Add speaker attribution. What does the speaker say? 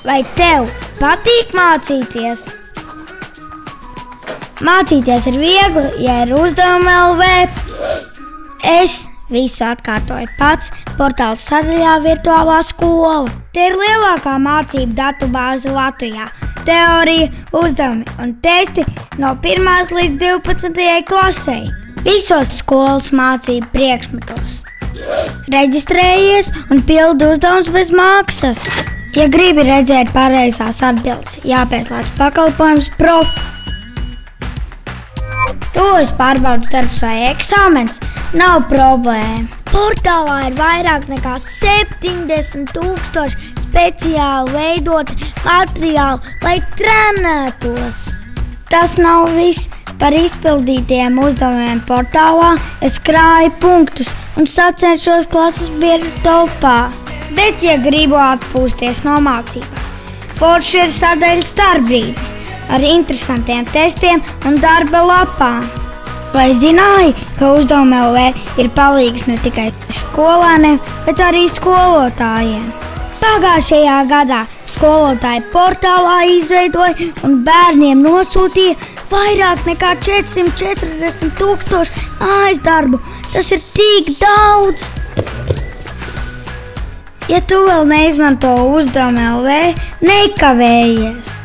Speaker 1: Vai tev patīk mācīties? Mācīties ir viegli, ja ir uzdevumi LV. Es visu atkārtoju pats portāla sadaļā Virtuālā skola. Te ir lielākā mācību datubāze Latvijā. Teorija, uzdevumi un testi no 1. līdz 12. klasei. Visos skolas mācību priekšmetos. Reģistrējies un pildi uzdevumus bez maksas. Ja gribi redzēt pareizās atbildes, jāpieslēdz pakalpojums Prof. Tuvojas pārbaudes darbs vai eksāmens, nav problēma. Portālā ir vairāk nekā 70,000 speciāli veidoti materiāli, lai trenētos. Tas nav viss. Par izpildītajiem uzdevumiem portālā es krāju punktus un sacenšos klases biedru topā. Bet, ja gribu atpūsties no mācībām, forši ir sadaļa Starbrīdis ar interesantiem testiem un darba lapām. Vai zināji, ka uzdevumi LV ir palīgs ne tikai skolēniem, bet arī skolotājiem? Pagājušajā gadā skolotāji portālā izveidoja un bērniem nosūtīja vairāk nekā 440,000 mājas darbu. Tas ir tik daudz! Ja tu vēl neizmanto uzdevumu LV, nekavējies!